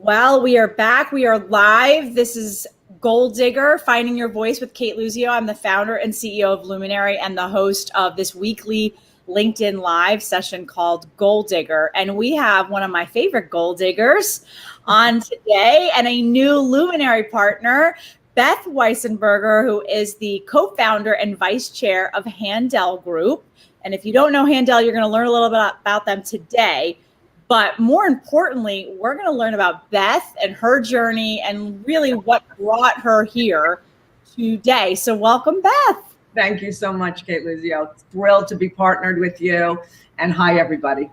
Well, we are back. We are live. This is Goaldigger, Finding Your Voice with Cate Luzio. I'm the founder and CEO of Luminary and the host of this weekly LinkedIn Live session called Goaldigger. And we have one of my favorite gold diggers on today and a new Luminary partner, Beth Weissenberger, who is the co-founder and vice chair of Handel Group. And if you don't know Handel, you're going to learn a little bit about them today. But more importantly, we're going to learn about Beth and her journey and really what brought her here today. So welcome, Beth. Thank you so much, Cate Luzio. Thrilled to be partnered with you. And hi, everybody.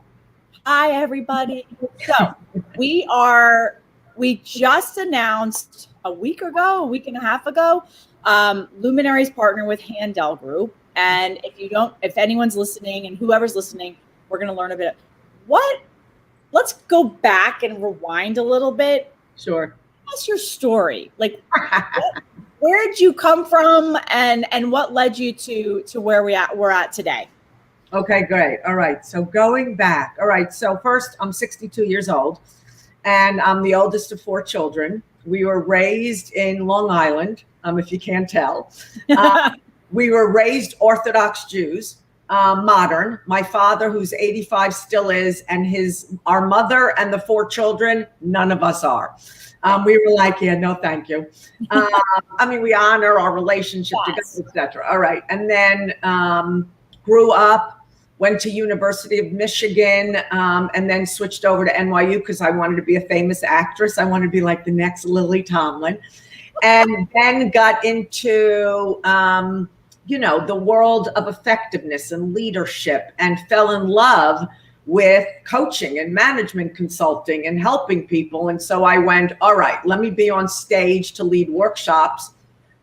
Hi, everybody. So we just announced a week and a half ago, Luminary's partner with Handel Group. And if anyone's listening and whoever's listening, we're going to learn a bit. Let's go back and rewind a little bit. Sure. What's your story? Like, where did you come from and what led you to where we're at today? Okay, great. All right. So going back. All right. So first, I'm 62 years old and I'm the oldest of 4 children. We were raised in Long Island, if you can't tell. We were raised Orthodox Jews. Modern. My father, who's 85, still is, and our mother and the 4 children, none of us are. We were like, yeah, no, thank you. We honor our relationship together, etc. All right, and then grew up, went to University of Michigan, and then switched over to NYU because I wanted to be a famous actress. I wanted to be like the next Lily Tomlin, and then got into the world of effectiveness and leadership and fell in love with coaching and management consulting and helping people. And so I went, all right, let me be on stage to lead workshops.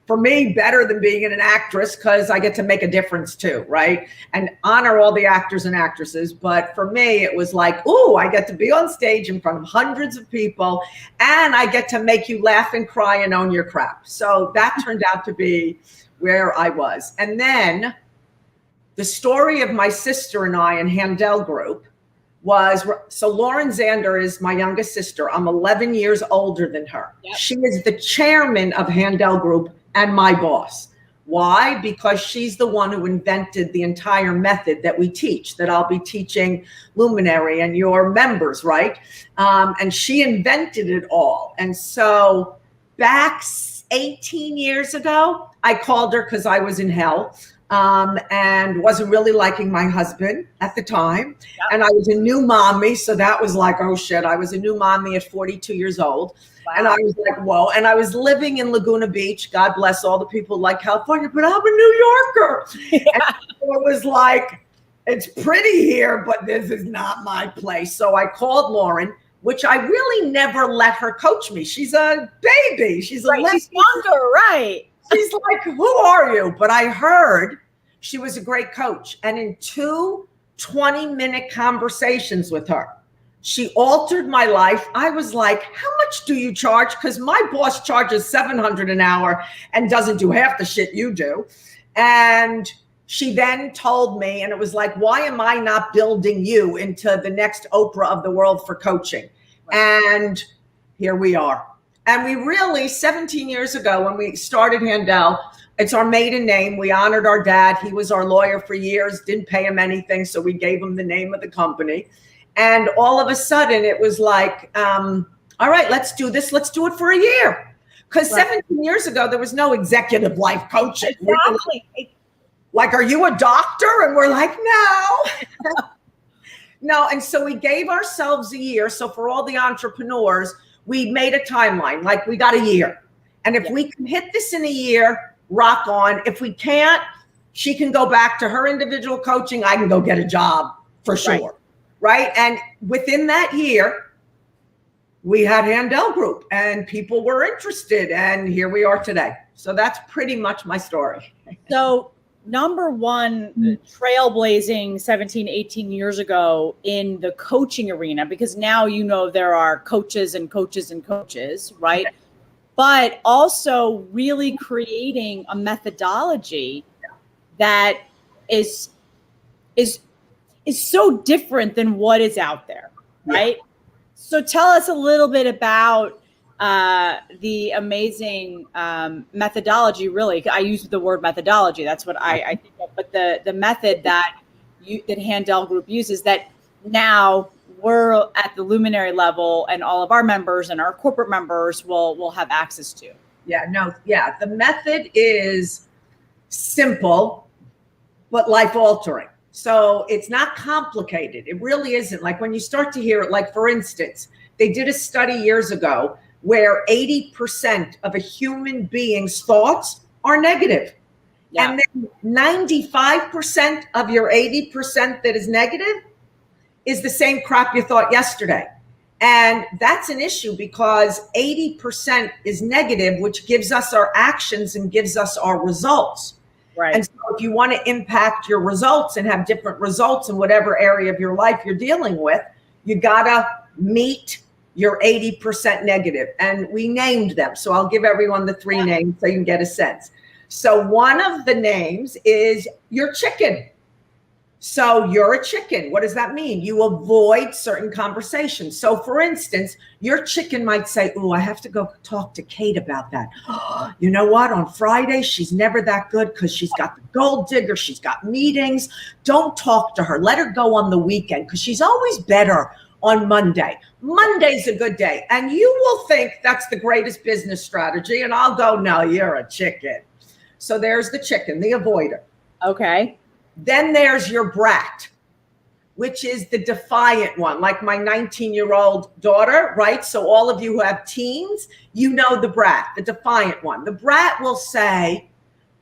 For me, better than being an actress because I get to make a difference too, right? And honor all the actors and actresses. But for me, it was like, ooh, I get to be on stage in front of hundreds of people and I get to make you laugh and cry and own your crap. So that turned out to be where I was. And then the story of my sister and I in Handel Group was, so Lauren Zander is my youngest sister. I'm 11 years older than her. Yep. She is the chairman of Handel Group and my boss. Why? Because she's the one who invented the entire method that we teach, that I'll be teaching Luminary and your members, right? And she invented it all. And so back 18 years ago, I called her because I was in hell and wasn't really liking my husband at the time. Yep. And I was a new mommy. So that was like, oh shit, I was a new mommy at 42 years old. Wow. And I was like, whoa. And I was living in Laguna Beach. God bless all the people like California, but I'm a New Yorker. Yeah. And so it was like, it's pretty here, but this is not my place. So I called Lauren, which I really never let her coach me. She's a baby. She's right. She's younger, right? She's like, who are you? But I heard she was a great coach. And in 2 20-minute conversations with her, she altered my life. I was like, how much do you charge? Because my boss charges $700 an hour and doesn't do half the shit you do. And she then told me, and it was like, why am I not building you into the next Oprah of the world for coaching? Right. And here we are. And we really, 17 years ago, when we started Handel, it's our maiden name. We honored our dad. He was our lawyer for years, didn't pay him anything. So we gave him the name of the company. And all of a sudden it was like, all right, let's do this. Let's do it for a year. Because 17 years ago, there was no executive life coaching. Exactly. Like, are you a doctor? And we're like, no. No. And so we gave ourselves a year. So for all the entrepreneurs, we made a timeline, like we got a year. And if we can hit this in a year, rock on. If we can't, she can go back to her individual coaching. I can go get a job for sure. Right. And within that year, we had Handel Group and people were interested. And here we are today. So that's pretty much my story. So number one, trailblazing 17, 18 years ago in the coaching arena, because now, there are coaches and coaches and coaches, right? Okay. But also really creating a methodology that is so different than what is out there, right? So tell us a little bit about the amazing methodology. Really, I use the word methodology. That's what I think of. But the method that Handel Group uses, that now we're at the luminary level, and all of our members and our corporate members will have access to. Yeah. The method is simple, but life altering. So it's not complicated. It really isn't. Like when you start to hear it, like for instance, they did a study years ago where 80% of a human being's thoughts are negative. Yeah. And then 95% of your 80% that is negative is the same crap you thought yesterday. And that's an issue because 80% is negative, which gives us our actions and gives us our results. Right. And so if you want to impact your results and have different results in whatever area of your life you're dealing with, you got to meet your 80% negative. And we named them. So I'll give everyone the three names so you can get a sense. So one of the names is your chicken. So you're a chicken. What does that mean? You avoid certain conversations. So for instance, your chicken might say, "Oh, I have to go talk to Cate about that. You know what? On Friday, she's never that good because she's got the Goaldigger. She's got meetings. Don't talk to her. Let her go on the weekend because she's always better on Monday. Monday's a good day." And you will think that's the greatest business strategy. And I'll go, "No, you're a chicken." So there's the chicken, the avoider. Okay. Then there's your brat, which is the defiant one, like my 19-year-old daughter, right? So all of you who have teens, you know the brat, the defiant one. The brat will say,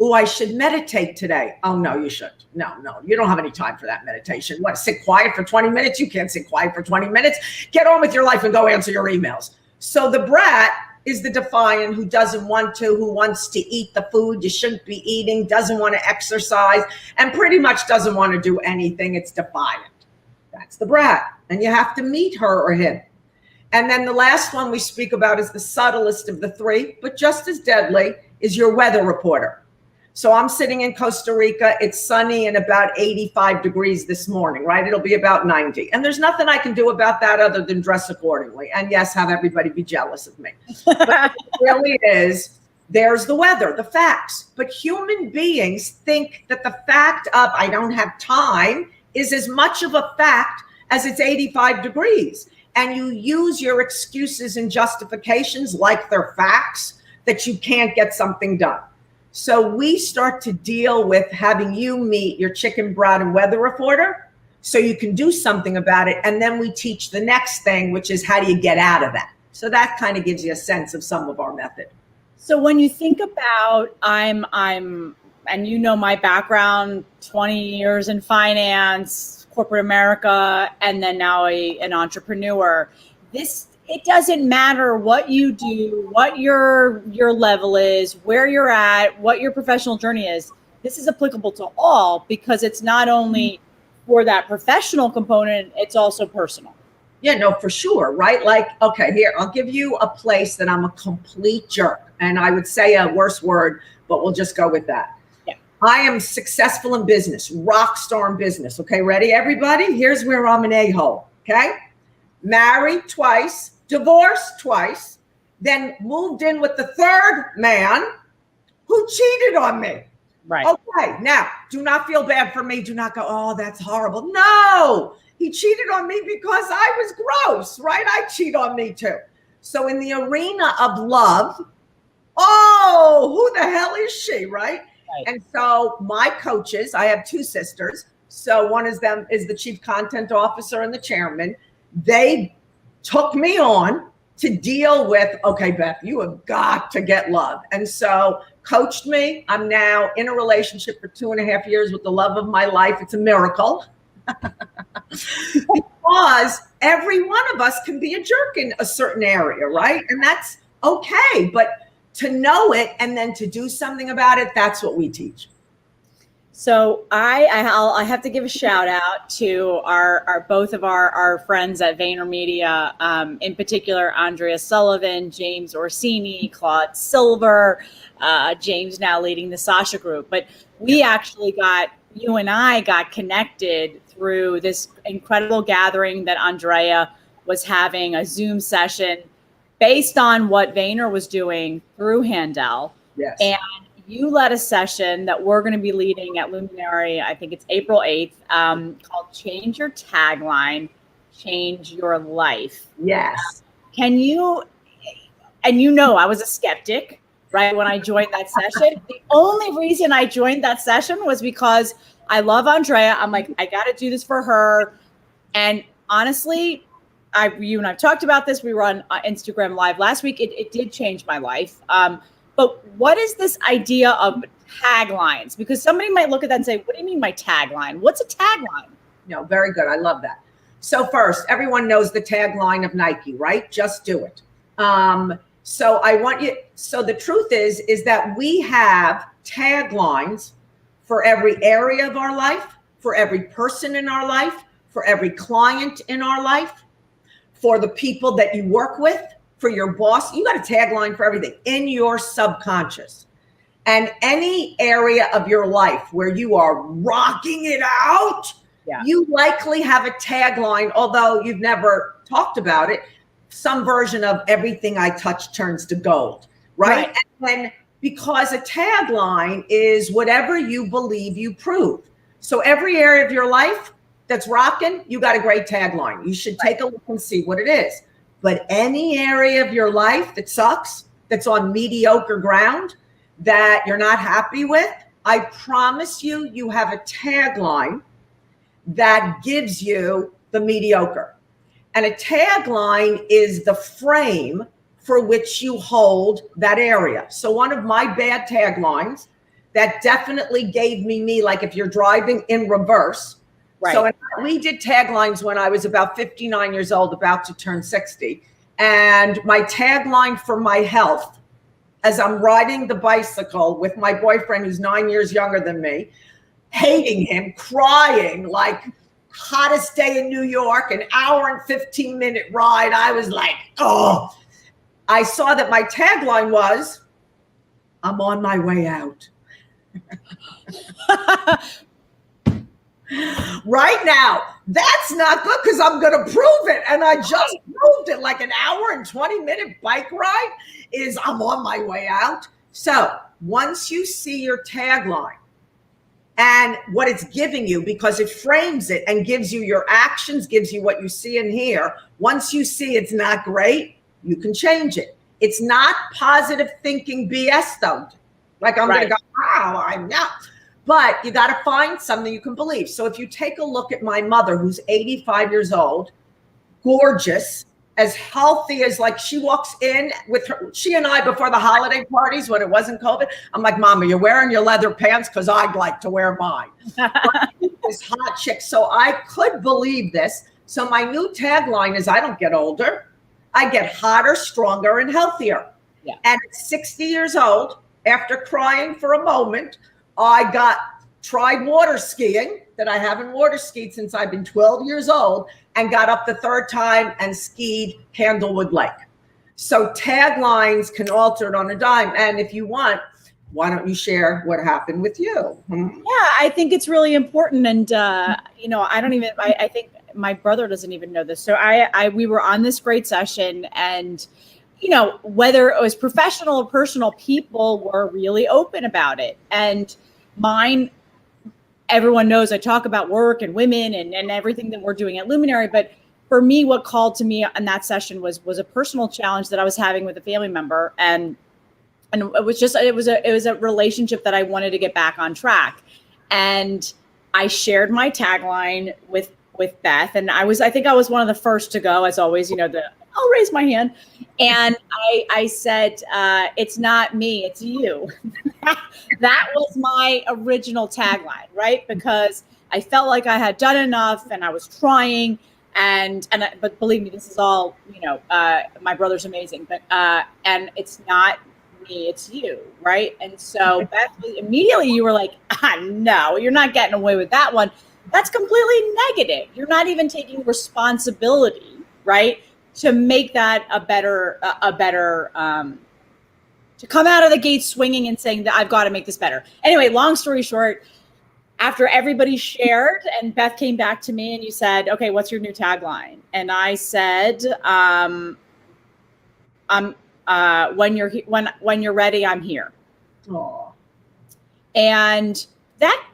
"Oh, I should meditate today." "Oh, no, you shouldn't. No, you don't have any time for that meditation. What, sit quiet for 20 minutes? You can't sit quiet for 20 minutes. Get on with your life and go answer your emails." So the brat is the defiant who doesn't want to, who wants to eat the food you shouldn't be eating, doesn't want to exercise, and pretty much doesn't want to do anything. It's defiant. That's the brat. And you have to meet her or him. And then the last one we speak about is the subtlest of the three, but just as deadly, is your weather reporter. So I'm sitting in Costa Rica. It's sunny and about 85 degrees this morning, right? It'll be about 90. And there's nothing I can do about that other than dress accordingly. And yes, have everybody be jealous of me. But it really is, there's the weather, the facts. But human beings think that the fact of "I don't have time" is as much of a fact as it's 85 degrees. And you use your excuses and justifications like they're facts that you can't get something done. So we start to deal with having you meet your chicken, brat, and weather reporter so you can do something about it. And then we teach the next thing, which is how do you get out of that? So that kind of gives you a sense of some of our method. So when you think about I'm and you know my background, 20 years in finance, corporate America, and then now an entrepreneur, it doesn't matter what you do, what your level is, where you're at, what your professional journey is. This is applicable to all because it's not only for that professional component, it's also personal. Yeah, no, for sure, right? Like, okay, here, I'll give you a place that I'm a complete jerk. And I would say a worse word, but we'll just go with that. Yeah. I am successful in business, rock star in business. Okay, ready, everybody? Here's where I'm an a-hole, okay? Married twice, divorced twice, then moved in with the third man who cheated on me. Right. Okay, now, do not feel bad for me. Do not go, "Oh, that's horrible." No, he cheated on me because I was gross, right? I cheat on me too. So in the arena of love, oh, who the hell is she, right? And so my coaches, I have two sisters. So one of them is the chief content officer and the chairman. They took me on to deal with, "Okay, Beth, you have got to get love." And so coached me. I'm now in a relationship for 2.5 years with the love of my life. It's a miracle. Because every one of us can be a jerk in a certain area, right? And that's okay. But to know it and then to do something about it, that's what we teach. So I have to give a shout out to our both of our friends at VaynerMedia, in particular Andrea Sullivan, James Orsini, Claude Silver, James now leading the Sasha Group. But we actually you and I got connected through this incredible gathering that Andrea was having a Zoom session based on what Vayner was doing through Handel. Yes. And you led a session that we're going to be leading at Luminary, I think it's April 8th, called Change Your Tagline, Change Your Life. Yes. Can you, and you know I was a skeptic, right, when I joined that session. The only reason I joined that session was because I love Andrea. I'm like, I got to do this for her. And honestly, you and I've talked about this. We were on Instagram Live last week. It did change my life. But what is this idea of taglines? Because somebody might look at that and say, what do you mean my tagline? What's a tagline? No, very good. I love that. So first, everyone knows the tagline of Nike, right? Just do it. So I want you, so the truth is that we have taglines for every area of our life, for every person in our life, for every client in our life, for the people that you work with, for your boss. You got a tagline for everything in your subconscious. And any area of your life where you are rocking it out, you likely have a tagline, although you've never talked about it, some version of everything I touch turns to gold, right? And because a tagline is whatever you believe you prove. So every area of your life that's rocking, you got a great tagline. You should take a look and see what it is. But any area of your life that sucks, that's on mediocre ground, that you're not happy with, I promise you, you have a tagline that gives you the mediocre. And a tagline is the frame for which you hold that area. So one of my bad taglines that definitely gave me, like if you're driving in reverse. Right. So we did taglines when I was about 59 years old, about to turn 60. And my tagline for my health, as I'm riding the bicycle with my boyfriend, who's 9 years younger than me, hating him, crying, like hottest day in New York, an hour and 15-minute ride. I was like, oh, I saw that my tagline was, I'm on my way out. Right now, that's not good because I'm going to prove it. And I just proved it. Like an hour and 20-minute bike ride is I'm on my way out. So once you see your tagline and what it's giving you, because it frames it and gives you your actions, gives you what you see and hear. Once you see it's not great, you can change it. It's not positive thinking BS though. Like I'm going to go, wow, I'm not. But you got to find something you can believe. So if you take a look at my mother, who's 85 years old, gorgeous, as healthy as, like, she walks in with her, she and I before the holiday parties when it wasn't COVID, I'm like, Mama, you're wearing your leather pants because I'd like to wear mine. This hot chick. So I could believe this. So my new tagline is, I don't get older. I get hotter, stronger, and healthier. Yeah. And at 60 years old, after crying for a moment, I tried water skiing that I haven't water skied since I've been 12 years old, and got up the third time and skied Candlewood Lake. So taglines can alter it on a dime. And if you want, why don't you share what happened with you? Yeah, I think it's really important. And, I think my brother doesn't even know this. So we were on this great session, and whether it was professional or personal, people were really open about it. And mine, everyone knows I talk about work and women and everything that we're doing at Luminary. But for me, what called to me in that session was a personal challenge that I was having with a family member. And it was a relationship that I wanted to get back on track. And I shared my tagline with Beth. And I think I was one of the first to go, as always, I'll raise my hand. And I said, it's not me, it's you. That was my original tagline, right? Because I felt like I had done enough and I was trying. But believe me, this is all, my brother's amazing, but, and it's not me, it's you. Right. And so Beth, immediately you were like, no, you're not getting away with that one. That's completely negative. You're not even taking responsibility, right, to make that a better, to come out of the gate swinging and saying that I've got to make this better. Anyway, long story short, after everybody shared and Beth came back to me and you said, okay, what's your new tagline? And I said, when you're ready, I'm here. Aww. And that,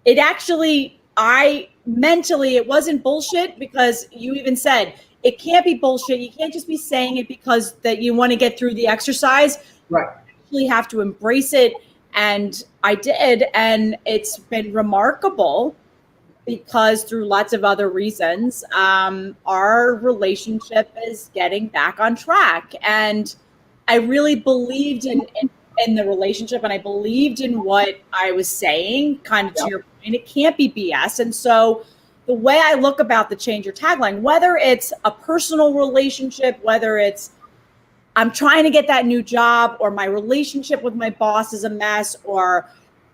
it actually, it wasn't bullshit, because you even said it can't be bullshit. You can't just be saying it because that you want to get through the exercise. Right. You actually have to embrace it. And I did. And it's been remarkable because through lots of other reasons, our relationship is getting back on track. And I really believed in the relationship, and I believed in what I was saying, kind of to your point. It can't be BS. And so the way I look about the change your tagline, whether it's a personal relationship, whether it's I'm trying to get that new job, or my relationship with my boss is a mess, or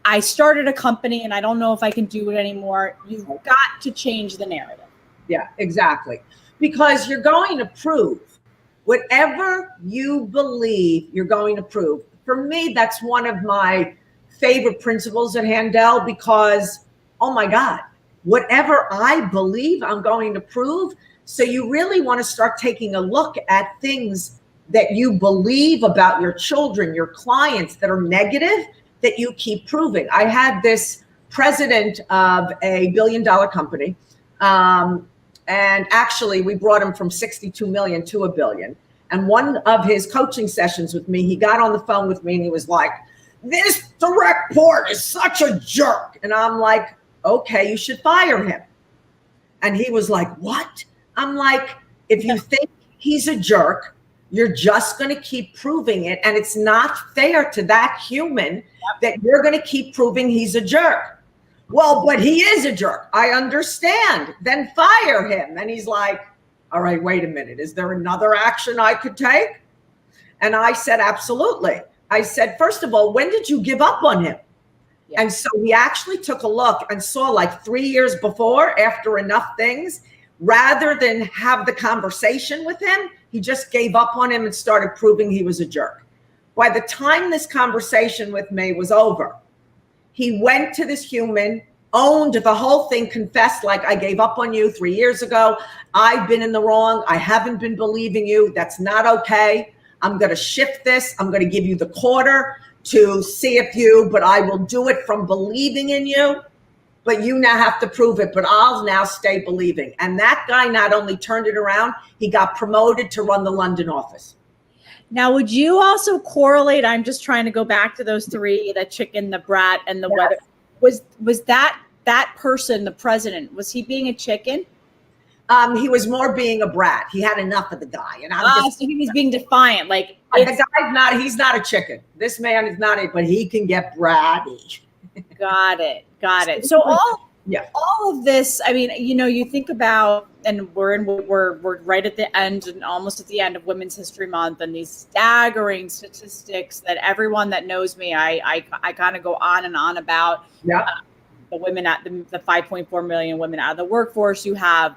I started a company and I don't know if I can do it anymore, you've got to change the narrative. Yeah, exactly. Because you're going to prove whatever you believe you're going to prove. For me, that's one of my favorite principles at Handel, because, oh my God, whatever I believe, I'm going to prove. So you really want to start taking a look at things that you believe about your children, your clients, that are negative, that you keep proving. I had this president of a $1 billion company, and actually we brought him from 62 million to $1 billion. And one of his coaching sessions with me, he got on the phone with me and he was like, "This direct report is such a jerk." And I'm like, "Okay, you should fire him." And he was like, "What?" I'm like, if you think he's a jerk, you're just going to keep proving it. And it's not fair to that human that you're going to keep proving he's a jerk. "Well, but he is a jerk." "I understand. Then fire him." And he's like, "All right, wait a minute. Is there another action I could take?" And I said, "Absolutely." I said, "First of all, when did you give up on him?" Yeah. And so we actually took a look and saw, like 3 years before, after enough things, rather than have the conversation with him, he just gave up on him and started proving he was a jerk. By the time this conversation with me was over, he went to this human, owned the whole thing, confessed, like, "I gave up on you 3 years ago. I've been in the wrong. I haven't been believing you. That's not okay. I'm going to shift this. I'm going to give you the quarter to see if but I will do it from believing in you. But you now have to prove it, but I'll now stay believing." And that guy not only turned it around, he got promoted to run the London office. Now, would you also correlate? I'm just trying to go back to those three: the chicken, the brat, and the weather. Was that person, the president, was he being a chicken? He was more being a brat. He had enough of the guy. And so he was being defiant. Like, the guy's he's not a chicken. This man is not but he can get bratty. Got it. So all of this, I mean, you think about, and we're right at the end and almost at the end of Women's History Month, and these staggering statistics that everyone that knows me, I kind of go on and on about. Yeah. The women the 5.4 million women out of the workforce. You have,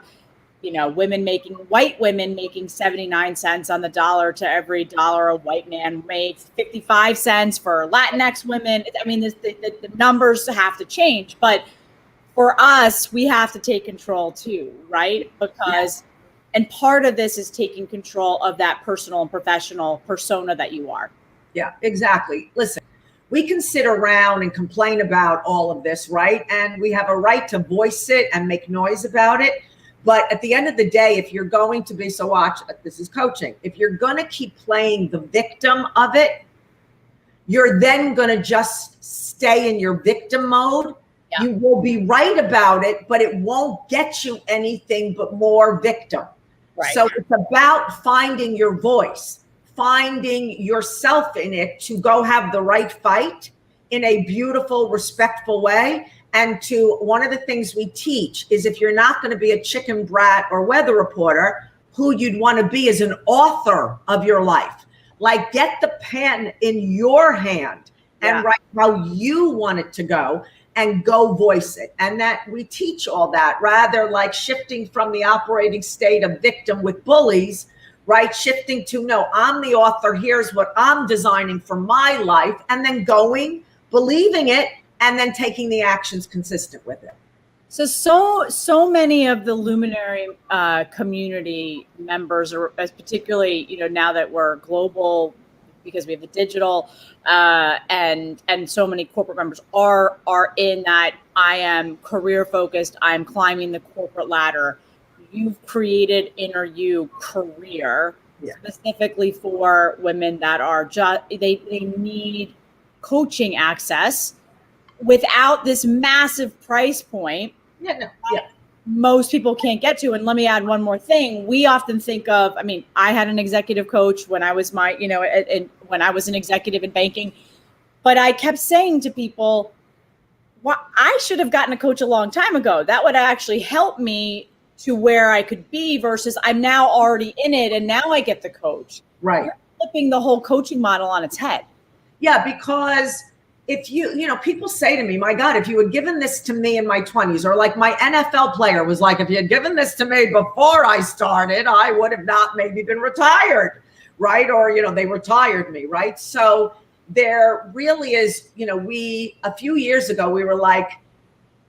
white women making 79 cents on the dollar to every dollar a white man makes, 55 cents for Latinx women. I mean, the numbers have to change, but for us, we have to take control too, right? Because, and part of this is taking control of that personal and professional persona that you are. Yeah, exactly. Listen, we can sit around and complain about all of this, right? And we have a right to voice it and make noise about it. But at the end of the day, if you're going to be, so watch, this is coaching. If you're going to keep playing the victim of it, you're then going to just stay in your victim mode. Yeah. You will be right about it, but it won't get you anything but more victim. Right. So it's about finding your voice, finding yourself in it to go have the right fight in a beautiful, respectful way. And one of the things we teach is, if you're not going to be a chicken brat or weather reporter, who you'd want to be is an author of your life. Like, get the pen in your hand and write how you want it to go and go voice it. And that we teach all that, rather like shifting from the operating state of victim with bullies, right? Shifting to, no, I'm the author. Here's what I'm designing for my life. And then going, believing it, and then taking the actions consistent with it. So many of the Luminary community members, or particularly, now that we're global, because we have the digital, and so many corporate members are in that. I am career focused. I'm climbing the corporate ladder. You've created Inner You Career specifically for women that are they need coaching access without this massive price point. Most people can't get to. And let me add one more thing. We often think of, I had an executive coach when I was when I was an executive in banking, but I kept saying to people, well, I should have gotten a coach a long time ago. That would actually help me to where I could be, versus I'm now already in it and now I get the coach. Right. You're flipping the whole coaching model on its head. Yeah, because if people say to me, my God, if you had given this to me in my 20s, or like my NFL player was like, if you had given this to me before I started, I would have not maybe been retired, right? Or, they retired me, right? So there really is, a few years ago, we were like,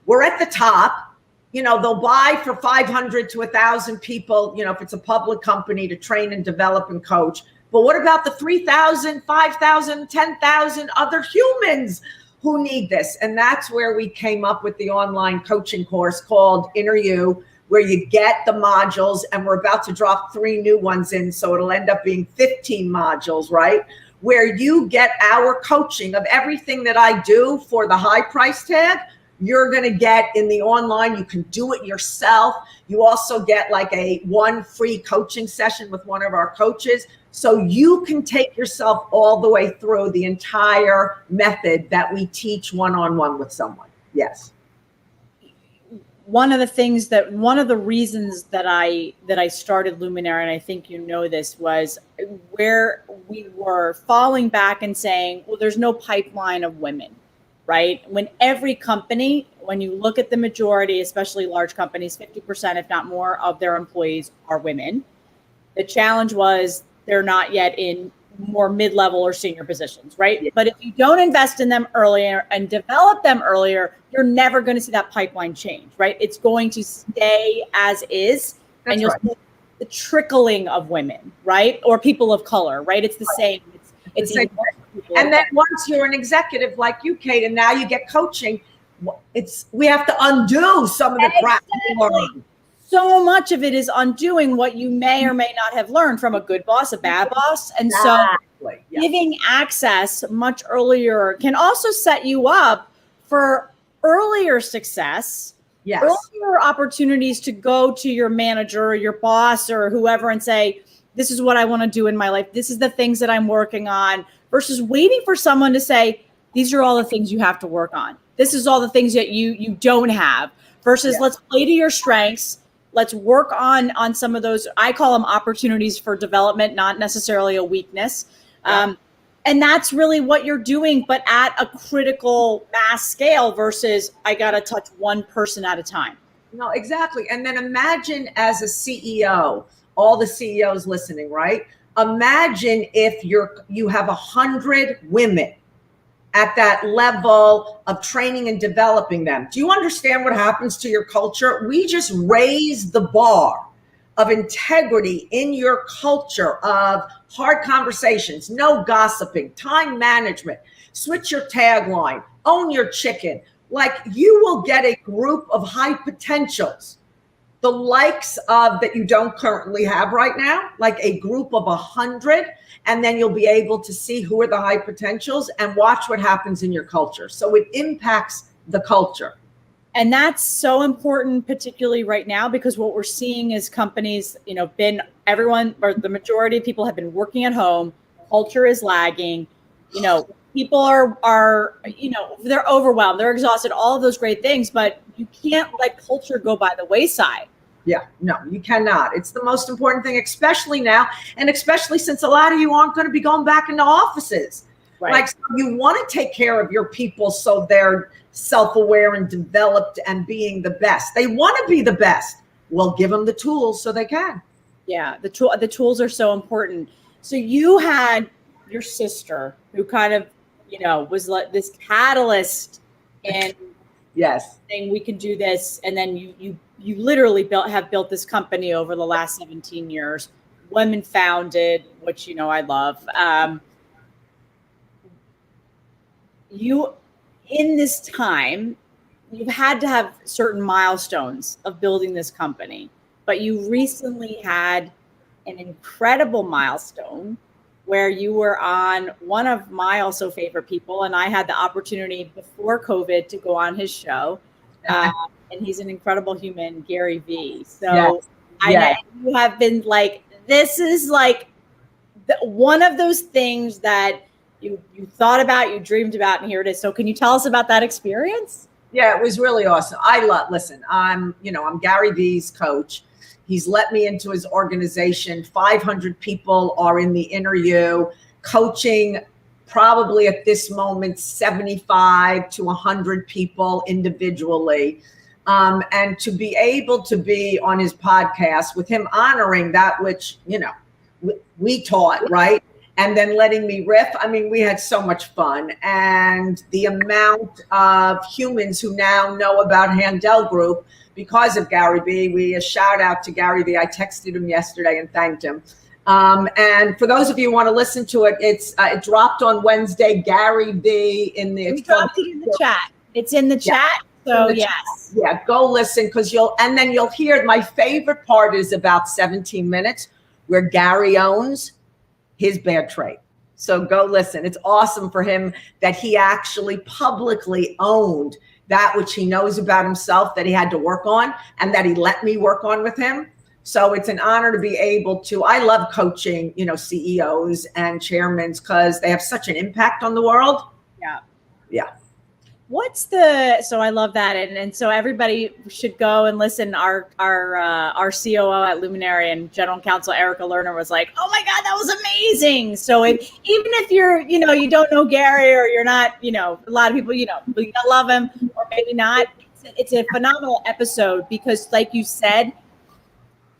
we're at the top, they'll buy for 500 to 1,000 people, if it's a public company, to train and develop and coach. But what about the 3,000, 5,000, 10,000 other humans who need this? And that's where we came up with the online coaching course called Inner You, where you get the modules, and we're about to drop 3 new ones in. So it'll end up being 15 modules, right? Where you get our coaching of everything that I do for the high price tag. You're going to get in the online. You can do it yourself. You also get like one free coaching session with one of our coaches. So you can take yourself all the way through the entire method that we teach one-on-one with someone. Yes. One of the reasons that I started Luminary, and I think this, was where we were falling back and saying, well, there's no pipeline of women, right? When every company, when you look at the majority, especially large companies, 50%, if not more, of their employees are women. The challenge was they're not yet in more mid-level or senior positions, right? Yeah. But if you don't invest in them earlier and develop them earlier, you're never going to see that pipeline change, right? It's going to stay as is. That's and you'll see the trickling of women, right? Or people of color, right? It's the same. It's the same. And then once you're an executive like you, Cate, and now you get coaching, we have to undo some of the crap you learned. So much of it is undoing what you may or may not have learned from a good boss, a bad boss. And so giving access much earlier can also set you up for earlier success, earlier opportunities to go to your manager or your boss or whoever and say, this is what I want to do in my life. This is the things that I'm working on, versus waiting for someone to say, these are all the things you have to work on. This is all the things that you don't have, versus let's play to your strengths. Let's work on some of those. I call them opportunities for development, not necessarily a weakness. And that's really what you're doing, but at a critical mass scale, versus I got to touch one person at a time. No, exactly. And then imagine as a CEO, all the CEOs listening, right? Imagine if you have 100 women at that level of training and developing them. Do you understand what happens to your culture? We just raise the bar of integrity in your culture, of hard conversations, no gossiping, time management, switch your tagline, own your chicken. Like, you will get a group of high potentials, the likes of that you don't currently have right now, like a group of 100. And then you'll be able to see who are the high potentials and watch what happens in your culture. So it impacts the culture. And that's so important, particularly right now, because what we're seeing is companies, everyone, or the majority of people have been working at home. Culture is lagging. People are they're overwhelmed, they're exhausted, all of those great things, but you can't let culture go by the wayside. Yeah, no, you cannot. It's the most important thing, especially now, and especially since a lot of you aren't going to be going back into offices. Right. Like, so you want to take care of your people so they're self-aware and developed and being the best. They want to be the best. Well, give them the tools so they can. Yeah, the tools are so important. So you had your sister who kind of, was like this catalyst and yes, saying we can do this, and then you literally have built this company over the last 17 years, women founded, which I love. You in this time, you've had to have certain milestones of building this company, but you recently had an incredible milestone where you were on one of my also favorite people, and I had the opportunity before COVID to go on his show. And he's an incredible human, Gary Vee. So I know you have been like, this is like one of those things that you thought about, you dreamed about, and here it is. So can you tell us about that experience? Yeah, it was really awesome. Listen, I'm Gary Vee's coach. He's let me into his organization. 500 people are in the inner you, coaching probably at this moment 75 to 100 people individually. And to be able to be on his podcast with him honoring that which, we taught, right? And then letting me riff. I mean, we had so much fun. And the amount of humans who now know about Handel Group because of Gary Vee, a shout out to Gary Vee. I texted him yesterday and thanked him. And for those of you who want to listen to it, it dropped on Wednesday. Gary Vee we dropped it in the chat. It's in the chat. So yes. Yeah, go listen because you'll hear my favorite part is about 17 minutes where Gary owns his bad trait. So go listen. It's awesome for him that he actually publicly owned that which he knows about himself that he had to work on and that he let me work on with him. So it's an honor to be able to, I love coaching, CEOs and chairmen because they have such an impact on the world. Yeah. Yeah. So I love that. And so everybody should go and listen. Our COO at Luminary and General Counsel, Erica Lerner, was like, oh my God, that was amazing. So even if you're, you don't know Gary or you're not, a lot of people, but you love him or maybe not, it's a phenomenal episode because like you said,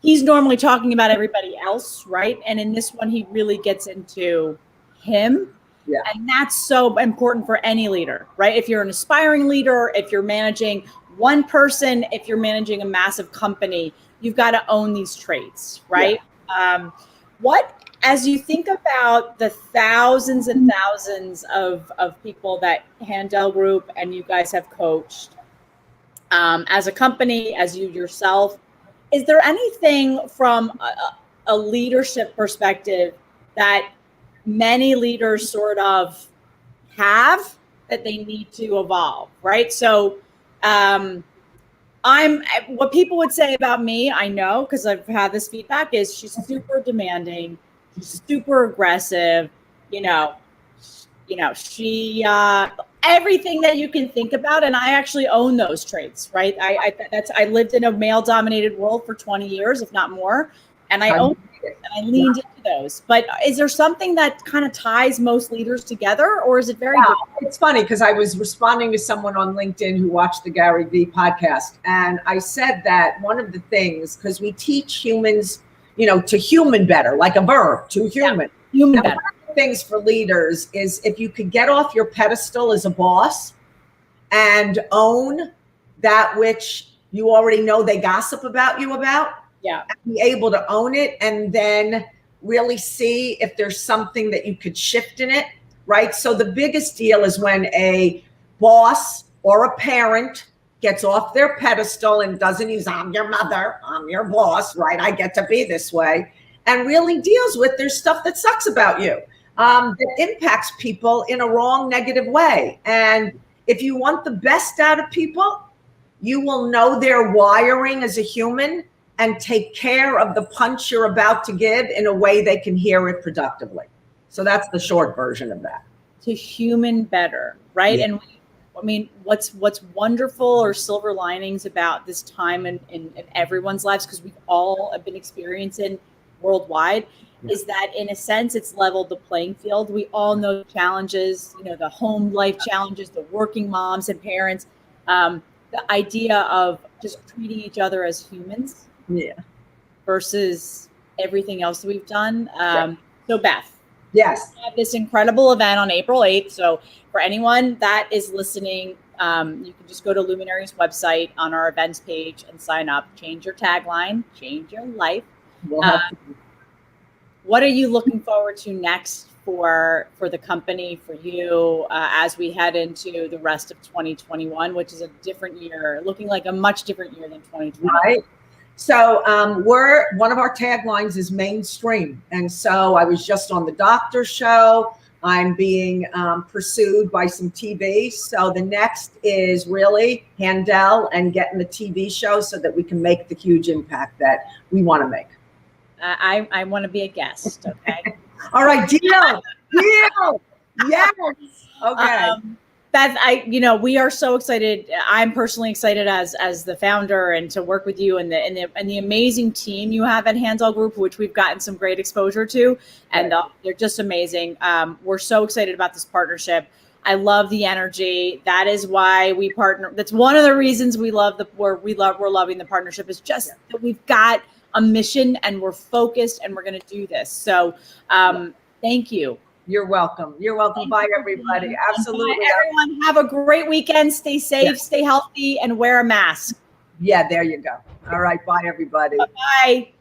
he's normally talking about everybody else, right? And in this one, he really gets into him. Yeah. And that's so important for any leader, right? If you're an aspiring leader, if you're managing one person, if you're managing a massive company, you've got to own these traits, right? Yeah. As you think about the thousands and thousands of people that Handel Group and you guys have coached, as a company, as you yourself, is there anything from a leadership perspective that many leaders sort of have that they need to evolve, right? So what people would say about me, I know, because I've had this feedback, is she's super demanding, she's super aggressive, she everything that you can think about, and I actually own those traits, right? I lived in a male-dominated world for 20 years, if not more, and I own it, and I leaned into those. But is there something that kind of ties most leaders together, or is it very different? It's funny because I was responding to someone on LinkedIn who watched the Gary Vee podcast, and I said that one of the things, because we teach humans, to human better, like a verb, to human. Yeah, human better. One of the things for leaders is if you could get off your pedestal as a boss and own that which you already know they gossip about you about. Yeah. Be able to own it and then really see if there's something that you could shift in it, right? So the biggest deal is when a boss or a parent gets off their pedestal and doesn't use, I'm your mother, I'm your boss, right? I get to be this way, and really deals with there's stuff that sucks about you, that impacts people in a wrong, negative way. And if you want the best out of people, you will know their wiring as a human and take care of the punch you're about to give in a way they can hear it productively. So that's the short version of that. To human better, right? Yeah. And I mean, what's wonderful or silver linings about this time in everyone's lives, because we've all been experiencing worldwide, is that in a sense, it's leveled the playing field. We all know the challenges, the home life challenges, the working moms and parents, the idea of just treating each other as humans. Yeah. Versus everything else that we've done. So Beth. Yes. We have this incredible event on April 8th. So for anyone that is listening, You can just go to Luminary's website on our events page and sign up. Change your tagline, change your life. We'll have to. What are you looking forward to next for the company, for you, as we head into the rest of 2021, which is a different year, looking like a much different year than 2020? Right. So one of our taglines is mainstream. And so I was just on the doctor show. I'm being pursued by some TV. So the next is really Handel and getting the TV show so that we can make the huge impact that we want to make. I want to be a guest. Okay. All right, deal. Yes. Okay. Beth, we are so excited. I'm personally excited as the founder and to work with you and the amazing team you have at Handel Group, which we've gotten some great exposure to, and they're just amazing. We're so excited about this partnership. I love the energy. That is why we partner. That's one of the reasons we're loving the partnership, is just that we've got a mission and we're focused and we're going to do this. So thank you. You're welcome. You're welcome. Bye, everybody. Absolutely. Bye, everyone. Have a great weekend. Stay safe, stay healthy, and wear a mask. Yeah, there you go. All right. Bye, everybody. Bye.